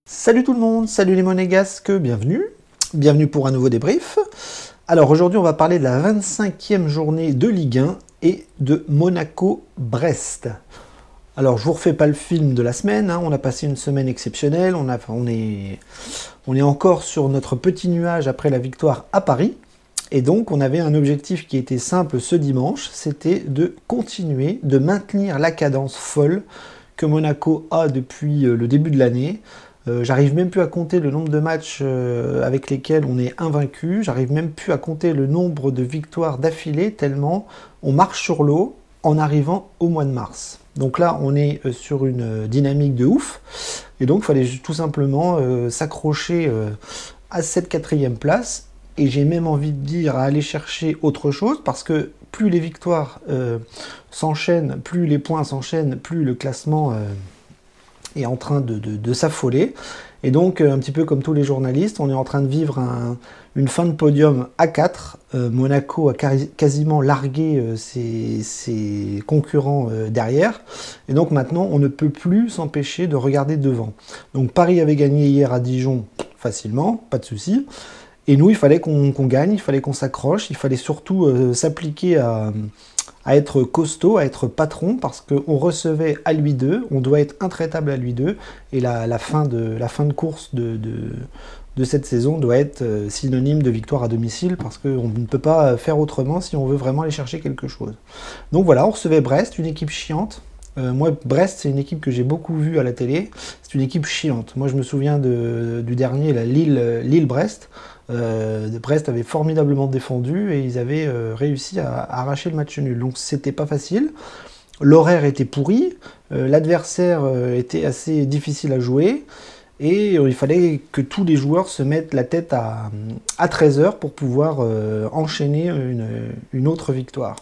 Salut tout le monde, salut les monégasques, bienvenue pour un nouveau débrief. Alors aujourd'hui on va parler de la 25e journée de Ligue 1 et de Monaco-Brest. Alors je vous refais pas le film de la semaine, hein, on a passé une semaine exceptionnelle, on est encore sur notre petit nuage après la victoire à Paris. Et donc on avait un objectif qui était simple ce dimanche, c'était de continuer, de maintenir la cadence folle que Monaco a depuis le début de l'année. J'arrive même plus à compter le nombre de matchs avec lesquels on est invaincu, j'arrive même plus à compter le nombre de victoires d'affilée tellement on marche sur l'eau en arrivant au mois de mars. Donc là on est sur une dynamique de ouf et donc il fallait tout simplement s'accrocher à cette 4e place et j'ai même envie de dire à aller chercher autre chose parce que plus les victoires s'enchaînent, plus les points s'enchaînent, plus le classement est en train de s'affoler. Et donc, un petit peu comme tous les journalistes, on est en train de vivre une fin de podium à 4. Monaco a quasiment largué ses concurrents derrière. Et donc maintenant, on ne peut plus s'empêcher de regarder devant. Donc Paris avait gagné hier à Dijon facilement, pas de souci. Et nous, il fallait qu'on gagne, il fallait qu'on s'accroche, il fallait surtout s'appliquer à être costaud, à être patron, parce qu'on recevait à lui 2, on doit être intraitable à lui 2, et la fin de course de cette saison doit être synonyme de victoire à domicile, parce qu'on ne peut pas faire autrement si on veut vraiment aller chercher quelque chose. Donc voilà, on recevait Brest, une équipe chiante. Moi, Brest, c'est une équipe que j'ai beaucoup vue à la télé, c'est une équipe chiante. Moi, je me souviens du dernier, Lille-Brest. Brest avait formidablement défendu et ils avaient réussi à arracher le match nul. Donc c'était pas facile. L'horaire était pourri, l'adversaire était assez difficile à jouer et il fallait que tous les joueurs se mettent la tête à 13h pour pouvoir enchaîner une autre victoire.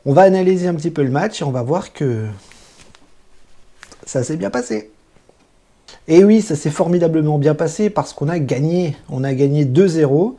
On va analyser un petit peu le match et on va voir que ça s'est bien passé. Et oui, ça s'est formidablement bien passé parce qu'on a gagné. On a gagné 2-0.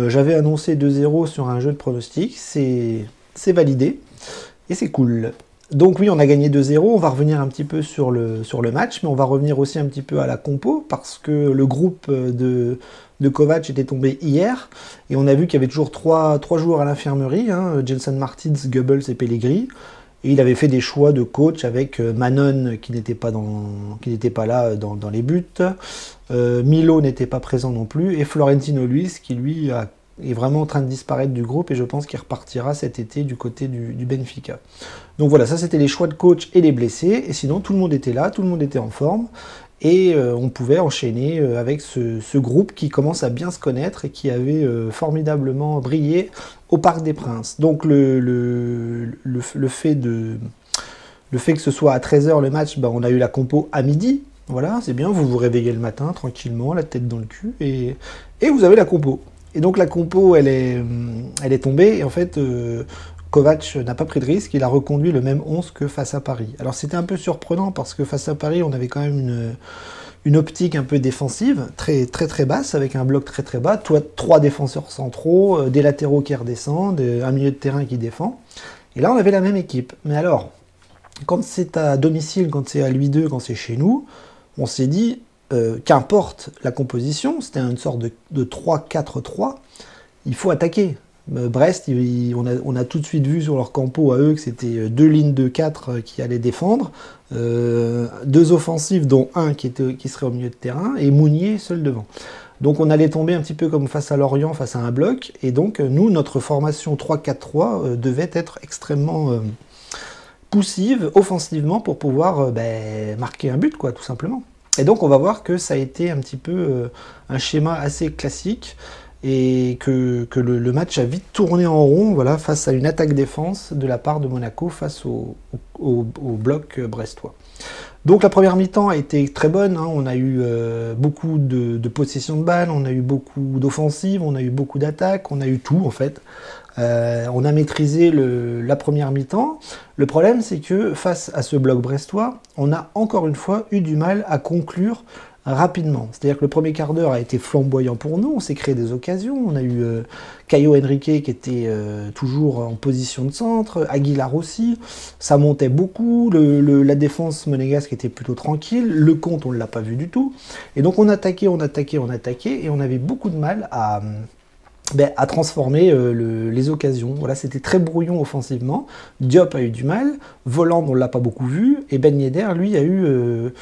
J'avais annoncé 2-0 sur un jeu de pronostic. C'est validé. Et c'est cool. Donc oui, on a gagné 2-0. On va revenir un petit peu sur le match. Mais on va revenir aussi un petit peu à la compo. Parce que le groupe de Kovac était tombé hier. Et on a vu qu'il y avait toujours trois joueurs à l'infirmerie. Hein, Gelson Martins, Goebbels et Pellegrini. Et il avait fait des choix de coach avec Manon qui n'était pas là dans les buts, Milo n'était pas présent non plus, et Florentino Luis qui lui est vraiment en train de disparaître du groupe et je pense qu'il repartira cet été du côté du Benfica. Donc voilà, ça c'était les choix de coach et les blessés, et sinon tout le monde était là, tout le monde était en forme, et on pouvait enchaîner avec ce groupe qui commence à bien se connaître et qui avait formidablement brillé au Parc des Princes. Donc le fait que ce soit à 13h le match, on a eu la compo à midi. Voilà, c'est bien, vous vous réveillez le matin tranquillement, la tête dans le cul, et vous avez la compo. Et donc la compo, elle est tombée, et en fait, Kovac n'a pas pris de risque, il a reconduit le même 11 que face à Paris. Alors c'était un peu surprenant, parce que face à Paris, on avait quand même une optique un peu défensive, très basse, avec un bloc très bas, 3 défenseurs centraux, des latéraux qui redescendent, un milieu de terrain qui défend. Et là, on avait la même équipe. Mais alors, quand c'est à domicile, quand c'est à lui 2, quand c'est chez nous, on s'est dit, qu'importe la composition, c'était une sorte de 3-4-3, il faut attaquer. Brest, on a tout de suite vu sur leur campo à eux que c'était 2 lignes de 4 qui allaient défendre, 2 offensives dont un qui serait au milieu de terrain et Mounier seul devant. Donc on allait tomber un petit peu comme face à Lorient, face à un bloc, et donc nous, notre formation 3-4-3 devait être extrêmement poussive offensivement pour pouvoir marquer un but, quoi, tout simplement. Et donc on va voir que ça a été un petit peu un schéma assez classique, et que le match a vite tourné en rond, voilà, face à une attaque-défense de la part de Monaco face au bloc brestois. Donc la première mi-temps a été très bonne, hein. On a eu beaucoup de possession de balles, on a eu beaucoup d'offensives, on a eu beaucoup d'attaques, on a eu tout en fait. On a maîtrisé la première mi-temps. Le problème, c'est que face à ce bloc brestois, on a encore une fois eu du mal à conclure rapidement. C'est-à-dire que le premier quart d'heure a été flamboyant pour nous, on s'est créé des occasions, on a eu Caio Henrique qui était toujours en position de centre, Aguilar aussi, ça montait beaucoup, la défense monégasque était plutôt tranquille, le compte on ne l'a pas vu du tout, et donc on attaquait, et on avait beaucoup de mal à transformer les occasions. Voilà, c'était très brouillon offensivement. Diop a eu du mal, Voland on ne l'a pas beaucoup vu, et Ben Yedder, lui, a eu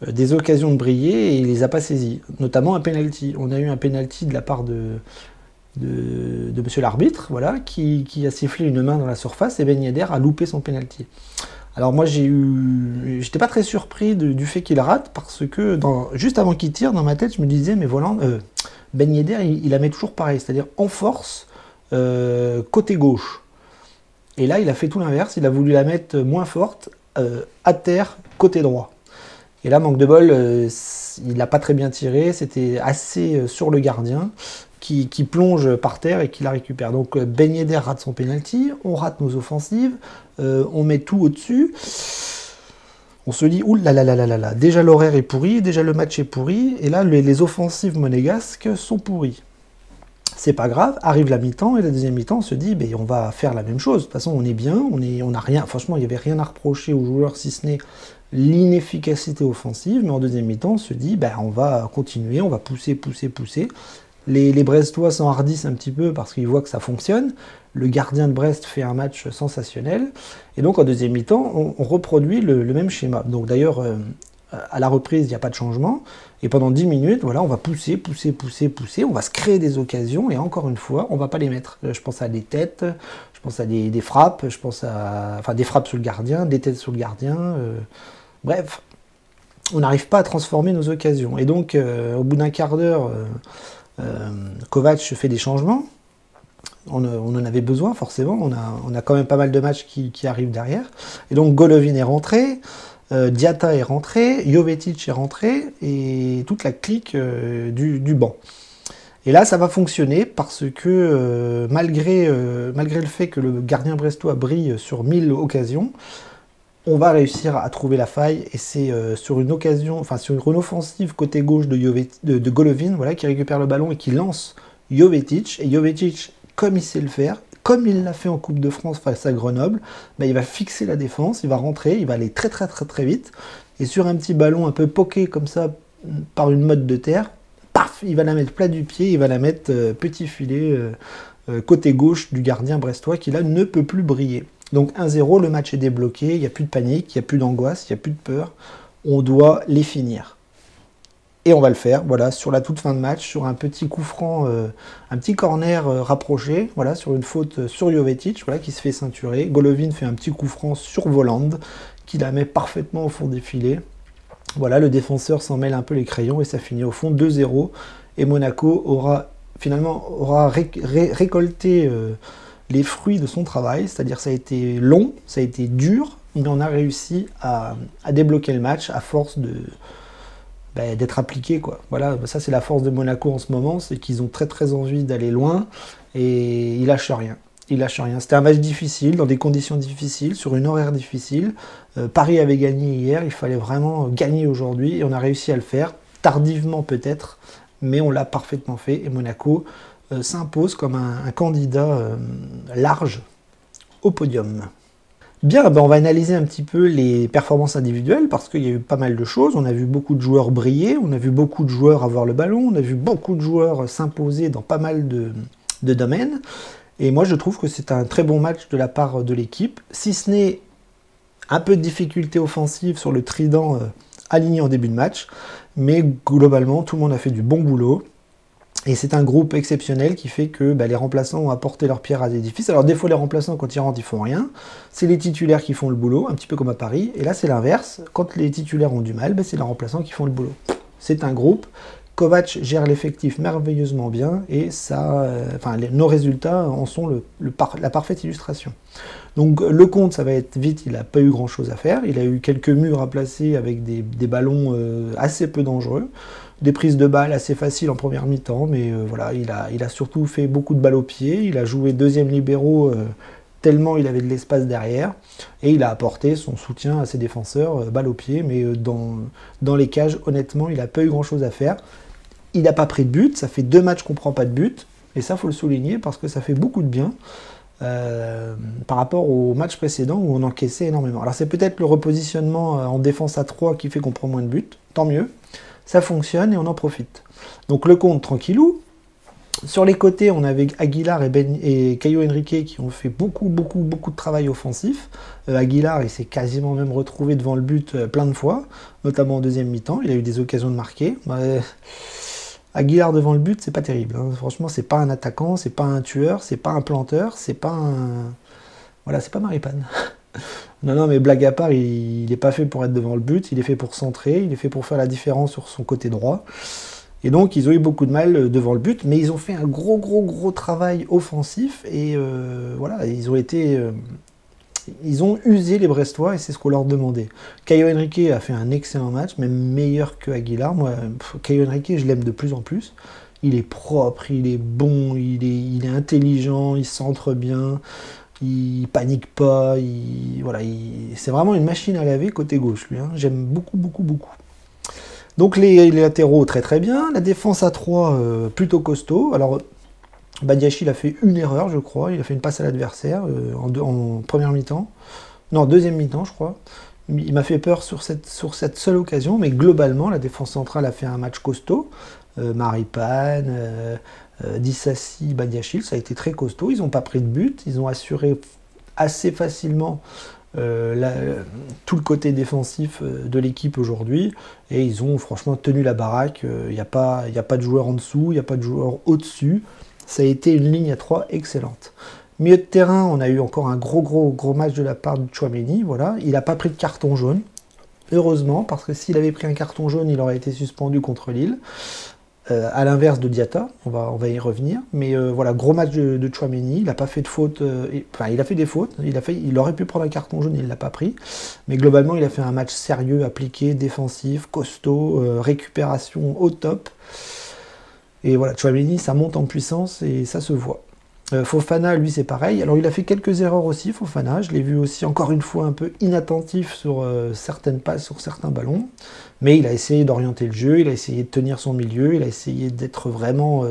des occasions de briller et il les a pas saisies, notamment un penalty. On a eu un penalty de la part de monsieur l'arbitre, voilà, qui a sifflé une main dans la surface, et Ben Yedder a loupé son penalty. Alors moi j'étais pas très surpris du fait qu'il rate, parce que juste avant qu'il tire, dans ma tête je me disais mais Voland, Ben Yedder il la met toujours pareil, c'est-à-dire en force côté gauche. Et là il a fait tout l'inverse, il a voulu la mettre moins forte à terre côté droit. Et là manque de bol, il n'a pas très bien tiré, c'était assez sur le gardien qui plonge par terre et qui la récupère. Donc Ben Yedder rate son penalty, on rate nos offensives, on met tout au-dessus. On se dit, ouh là là là là là là, déjà l'horaire est pourri, déjà le match est pourri, et là les offensives monégasques sont pourries. C'est pas grave, arrive la mi-temps, et la deuxième mi-temps, on se dit, ben, on va faire la même chose. De toute façon, on est bien, on a rien, franchement, il n'y avait rien à reprocher aux joueurs, si ce n'est l'inefficacité offensive, mais en deuxième mi-temps, on se dit, ben, on va continuer, on va pousser. Les Brestois s'enhardissent un petit peu parce qu'ils voient que ça fonctionne. Le gardien de Brest fait un match sensationnel. Et donc en deuxième mi-temps, on reproduit le même schéma. Donc d'ailleurs, à la reprise, il n'y a pas de changement. Et pendant 10 minutes, voilà, on va pousser. On va se créer des occasions. Et encore une fois, on ne va pas les mettre. Je pense à des têtes, je pense à des frappes, je pense à des frappes sur le gardien, des têtes sur le gardien. Bref, on n'arrive pas à transformer nos occasions. Et donc, au bout d'un quart d'heure... Kovac fait des changements, on en avait besoin forcément, on a quand même pas mal de matchs qui arrivent derrière, et donc Golovin est rentré, Diatta est rentré, Jovetic est rentré, et toute la clique du banc. Et là ça va fonctionner parce que malgré le fait que le gardien brestois brille sur 1000 occasions, on va réussir à trouver la faille, et c'est sur une occasion, enfin sur une offensive côté gauche de Golovin, voilà, qui récupère le ballon et qui lance Jovetic, et Jovetic, comme il sait le faire, comme il l'a fait en Coupe de France face à Grenoble, il va fixer la défense, il va rentrer, il va aller très vite, et sur un petit ballon un peu poké comme ça, par une motte de terre, paf, il va la mettre plat du pied, il va la mettre petit filet côté gauche du gardien brestois, qui là ne peut plus briller. Donc 1-0, le match est débloqué, il n'y a plus de panique, il n'y a plus d'angoisse, il n'y a plus de peur. On doit les finir. Et on va le faire, voilà, sur la toute fin de match, sur un petit coup franc, un petit corner rapproché, voilà, sur une faute sur Jovetic, voilà, qui se fait ceinturer. Golovin fait un petit coup franc sur Voland, qui la met parfaitement au fond des filets. Voilà, le défenseur s'en mêle un peu les crayons, et ça finit au fond 2-0. Et Monaco aura récolté... les fruits de son travail, c'est-à-dire ça a été long, ça a été dur, mais on a réussi à débloquer le match à force d'être appliqué, quoi. Voilà, ça c'est la force de Monaco en ce moment, c'est qu'ils ont très envie d'aller loin, et ils lâchent rien. C'était un match difficile, dans des conditions difficiles, sur une horaire difficile. Paris avait gagné hier, il fallait vraiment gagner aujourd'hui, et on a réussi à le faire, tardivement peut-être, mais on l'a parfaitement fait, et Monaco s'impose comme un candidat large au podium. Bien, on va analyser un petit peu les performances individuelles, parce qu'il y a eu pas mal de choses. On a vu beaucoup de joueurs briller, on a vu beaucoup de joueurs avoir le ballon, on a vu beaucoup de joueurs s'imposer dans pas mal de domaines. Et moi, je trouve que c'est un très bon match de la part de l'équipe, si ce n'est un peu de difficulté offensive sur le trident aligné en début de match, mais globalement, tout le monde a fait du bon boulot. Et c'est un groupe exceptionnel qui fait que les remplaçants ont apporté leur pierre à l'édifice. Alors des fois les remplaçants quand ils rentrent ils font rien, c'est les titulaires qui font le boulot, un petit peu comme à Paris, et là c'est l'inverse, quand les titulaires ont du mal, c'est les remplaçants qui font le boulot. C'est un groupe, Kovac gère l'effectif merveilleusement bien, et ça, nos résultats en sont la parfaite illustration. Donc le compte ça va être vite, il n'a pas eu grand chose à faire, il a eu quelques murs à placer avec des ballons assez peu dangereux, des prises de balles assez faciles en première mi-temps, mais voilà, il a surtout fait beaucoup de balles au pied, il a joué deuxième libéro tellement il avait de l'espace derrière, et il a apporté son soutien à ses défenseurs, balle au pied, mais dans les cages, honnêtement, il n'a pas eu grand-chose à faire. Il n'a pas pris de but, ça fait 2 matchs qu'on ne prend pas de but, et ça, il faut le souligner, parce que ça fait beaucoup de bien par rapport au match précédent où on encaissait énormément. Alors c'est peut-être le repositionnement en défense à 3 qui fait qu'on prend moins de buts, tant mieux, ça fonctionne et on en profite. Donc le compte tranquillou. Sur les côtés, on avait Aguilar et Caio Henrique qui ont fait beaucoup de travail offensif. Aguilar, il s'est quasiment même retrouvé devant le but plein de fois, notamment en deuxième mi-temps. Il a eu des occasions de marquer. Aguilar devant le but, c'est pas terrible. Hein. Franchement, c'est pas un attaquant, c'est pas un tueur, c'est pas un planteur, c'est pas un... Voilà, c'est pas Maripane. Non, mais blague à part, il n'est pas fait pour être devant le but, il est fait pour centrer, il est fait pour faire la différence sur son côté droit. Et donc, ils ont eu beaucoup de mal devant le but, mais ils ont fait un gros travail offensif, et voilà, ils ont usé les Brestois, et c'est ce qu'on leur demandait. Caio Henrique a fait un excellent match, même meilleur que Aguilar. Moi, Caio Henrique, je l'aime de plus en plus. Il est propre, il est bon, il est intelligent, il centre bien, il panique pas, voilà, c'est vraiment une machine à laver côté gauche, lui. Hein. J'aime beaucoup. Donc les latéraux très bien, la défense à 3 plutôt costaud. Alors Badiachil a fait une erreur, je crois, il a fait une passe à l'adversaire en première mi-temps, non, deuxième mi-temps, je crois. Il m'a fait peur sur cette seule occasion, mais globalement, la défense centrale a fait un match costaud. Maripane, Dissassi, Badiachil, ça a été très costaud, ils n'ont pas pris de but, ils ont assuré assez facilement tout le côté défensif de l'équipe aujourd'hui, et ils ont franchement tenu la baraque. Il n'y a pas de joueur en dessous, il n'y a pas de joueur au-dessus. Ça a été une ligne à 3 excellente. Milieu de terrain, on a eu encore un gros match de la part de Tchouaméni. Voilà. Il n'a pas pris de carton jaune, heureusement, parce que s'il avait pris un carton jaune, il aurait été suspendu contre Lille. À l'inverse de Diatta, on va y revenir. Mais voilà, gros match de Tchouaméni, il n'a pas fait de faute, enfin il a fait des fautes, il aurait pu prendre un carton jaune, il ne l'a pas pris. Mais globalement, il a fait un match sérieux, appliqué, défensif, costaud, récupération au top. Et voilà, Tchouaméni, ça monte en puissance et ça se voit. Fofana, lui, c'est pareil. Alors, il a fait quelques erreurs aussi, Fofana. Je l'ai vu aussi, encore une fois, un peu inattentif sur certaines passes, sur certains ballons. Mais il a essayé d'orienter le jeu, il a essayé de tenir son milieu, il a essayé d'être vraiment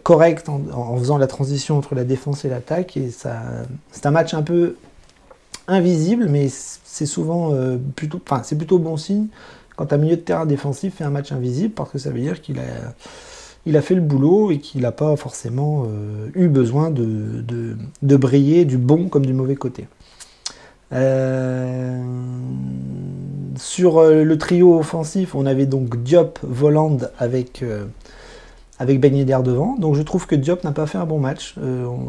correct en faisant la transition entre la défense et l'attaque. Et c'est un match un peu invisible, mais c'est souvent c'est plutôt bon signe quand un milieu de terrain défensif fait un match invisible, parce que ça veut dire qu'il a fait le boulot et qu'il n'a pas forcément eu besoin de briller du bon comme du mauvais côté. Sur le trio offensif, on avait donc Diop, Voland avec Ben Yedder devant. Donc je trouve que Diop n'a pas fait un bon match.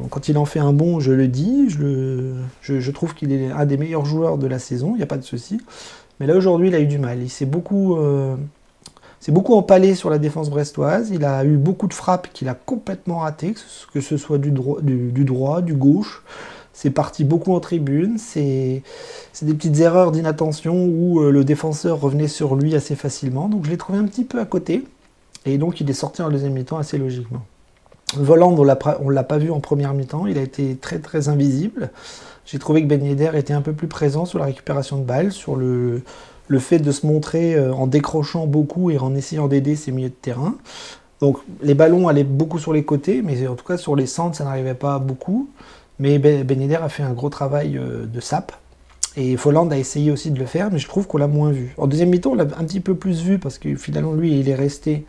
Quand il en fait un bon, je le dis, je trouve qu'il est un des meilleurs joueurs de la saison, il n'y a pas de souci. Mais là aujourd'hui, il a eu du mal. Il s'est beaucoup empalé sur la défense brestoise. Il a eu beaucoup de frappes qu'il a complètement ratées, que ce soit du droit, du gauche. C'est parti beaucoup en tribune. C'est des petites erreurs d'inattention où le défenseur revenait sur lui assez facilement. Donc je l'ai trouvé un petit peu à côté. Et donc il est sorti en deuxième mi-temps assez logiquement. Voland, on ne l'a pas vu en première mi-temps. Il a été très invisible. J'ai trouvé que Ben Yedder était un peu plus présent sur la récupération de balles, sur le fait de se montrer en décrochant beaucoup et en essayant d'aider ses milieux de terrain. Donc les ballons allaient beaucoup sur les côtés, mais en tout cas sur les centres, ça n'arrivait pas beaucoup. Mais Ben Yedder a fait un gros travail de sape. Et Voland a essayé aussi de le faire, mais je trouve qu'on l'a moins vu. En deuxième mi-temps, on l'a un petit peu plus vu, parce que finalement, lui, il est resté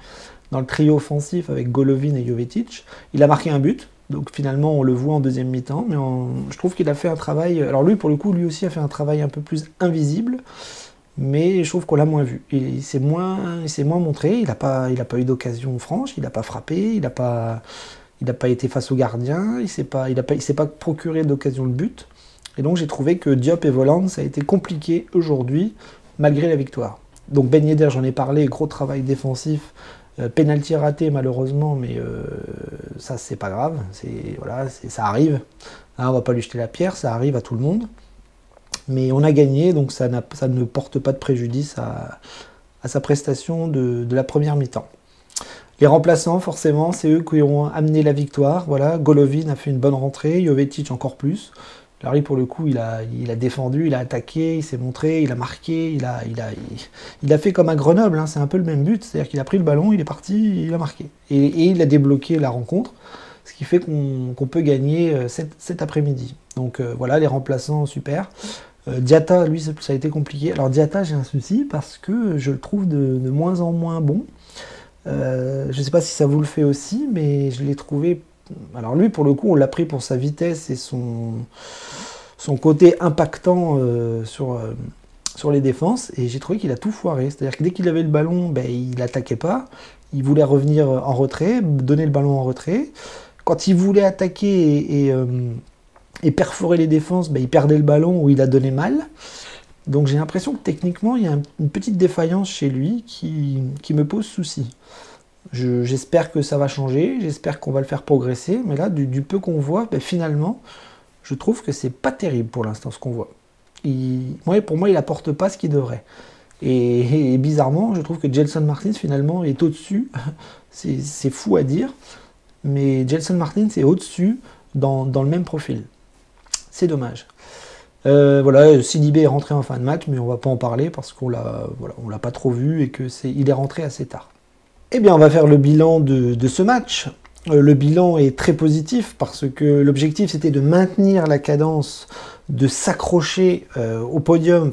dans le trio offensif avec Golovin et Jovetic. Il a marqué un but. Donc finalement, on le voit en deuxième mi-temps, mais je trouve qu'il a fait un travail... Alors lui, pour le coup, lui aussi a fait un travail un peu plus invisible, mais je trouve qu'on l'a moins vu. Il s'est moins montré, il n'a pas eu d'occasion franche, il n'a pas frappé, il n'a pas été face au gardien, il s'est pas procuré d'occasion de but. Et donc j'ai trouvé que Diop et Voland, ça a été compliqué aujourd'hui, malgré la victoire. Donc Ben Yedder, j'en ai parlé, gros travail défensif, penalty raté malheureusement, mais ça c'est pas grave, ça arrive, hein, on va pas lui jeter la pierre, ça arrive à tout le monde, mais on a gagné, donc ça ne porte pas de préjudice à sa prestation de la première mi-temps. Les remplaçants, forcément, c'est eux qui ont amené la victoire. Voilà, Golovin a fait une bonne rentrée, Jovetic encore plus. Alors lui, pour le coup, il a défendu, il a attaqué, il s'est montré, il a marqué, il a fait comme à Grenoble, hein, c'est un peu le même but, c'est-à-dire qu'il a pris le ballon, il est parti, il a marqué. Et il a débloqué la rencontre, ce qui fait qu'on peut gagner cet après-midi. Donc voilà, les remplaçants, super. Diatta, lui, ça a été compliqué. Alors Diatta, j'ai un souci parce que je le trouve de moins en moins bon. Je ne sais pas si ça vous le fait aussi, mais je l'ai trouvé... Alors lui, pour le coup, on l'a pris pour sa vitesse et son côté impactant sur les défenses, et j'ai trouvé qu'il a tout foiré. C'est-à-dire que dès qu'il avait le ballon, ben, il n'attaquait pas, il voulait revenir en retrait, donner le ballon en retrait. Quand il voulait attaquer et perforer les défenses, ben, il perdait le ballon ou il a donné mal. Donc j'ai l'impression que techniquement, il y a une petite défaillance chez lui qui me pose souci. J'espère que ça va changer, j'espère qu'on va le faire progresser, mais là, du peu qu'on voit, ben, finalement, je trouve que c'est pas terrible pour l'instant ce qu'on voit. Pour moi, il apporte pas ce qu'il devrait. Et bizarrement, je trouve que Gelson Martins, finalement, est au-dessus. C'est fou à dire, mais Gelson Martins est au-dessus dans le même profil. C'est dommage. Voilà, Sidibé est rentré en fin de match, mais on va pas en parler parce qu'on l'a pas trop vu et il est rentré assez tard. Eh bien, on va faire le bilan de ce match. Le bilan est très positif parce que l'objectif c'était de maintenir la cadence, de s'accrocher au podium,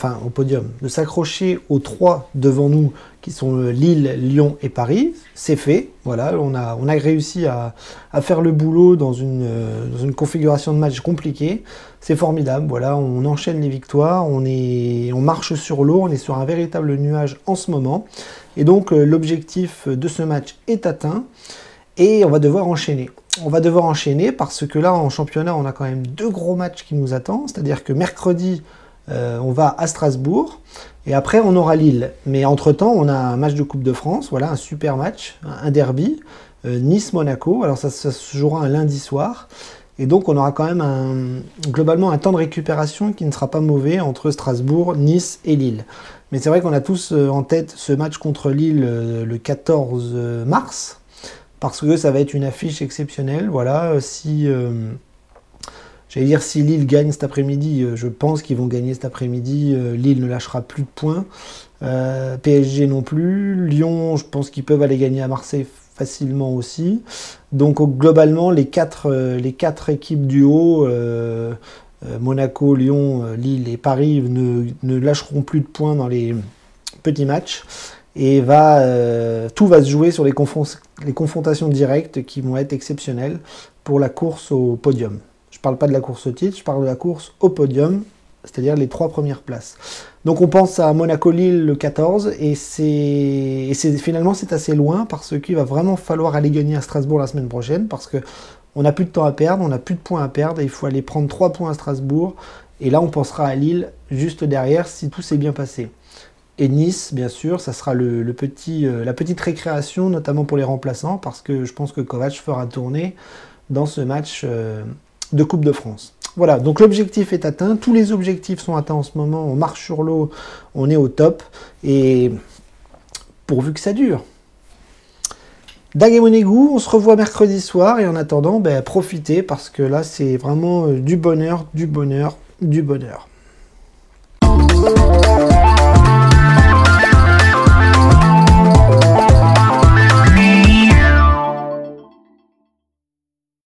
de s'accrocher aux 3 devant nous qui sont Lille, Lyon et Paris. C'est fait, voilà, on a réussi à faire le boulot dans une configuration de match compliquée. C'est formidable, voilà, on enchaîne les victoires, on marche sur l'eau, on est sur un véritable nuage en ce moment. Et donc l'objectif de ce match est atteint. Et on va devoir enchaîner. On va devoir enchaîner parce que là, en championnat, on a quand même 2 gros matchs qui nous attendent. C'est-à-dire que mercredi, on va à Strasbourg. Et après, on aura Lille. Mais entre-temps, on a un match de Coupe de France. Voilà, un super match, un derby. Nice-Monaco. Alors ça se jouera un lundi soir. Et donc, on aura quand même globalement un temps de récupération qui ne sera pas mauvais entre Strasbourg, Nice et Lille. Mais c'est vrai qu'on a tous en tête ce match contre Lille le 14 mars. Parce que ça va être une affiche exceptionnelle. Voilà, j'allais dire si Lille gagne cet après-midi, je pense qu'ils vont gagner cet après-midi. Lille ne lâchera plus de points. PSG non plus. Lyon, je pense qu'ils peuvent aller gagner à Marseille facilement aussi. Donc globalement, les quatre équipes du haut, Monaco, Lyon, Lille et Paris, ne lâcheront plus de points dans les petits matchs. Et tout va se jouer sur les confrontations directes qui vont être exceptionnelles pour la course au podium. Je ne parle pas de la course au titre, je parle de la course au podium, c'est-à-dire les 3 premières places. Donc on pense à Monaco-Lille le 14, et finalement c'est assez loin parce qu'il va vraiment falloir aller gagner à Strasbourg la semaine prochaine, parce qu'on n'a plus de temps à perdre, on n'a plus de points à perdre, et il faut aller prendre 3 points à Strasbourg, et là on pensera à Lille juste derrière si tout s'est bien passé. Et Nice, bien sûr, ça sera la petite récréation, notamment pour les remplaçants, parce que je pense que Kovac fera tourner dans ce match de Coupe de France. Voilà, donc l'objectif est atteint, tous les objectifs sont atteints en ce moment, on marche sur l'eau, on est au top, et pourvu que ça dure. Daguemonégou, on se revoit mercredi soir, et en attendant, profitez, parce que là, c'est vraiment du bonheur, du bonheur, du bonheur.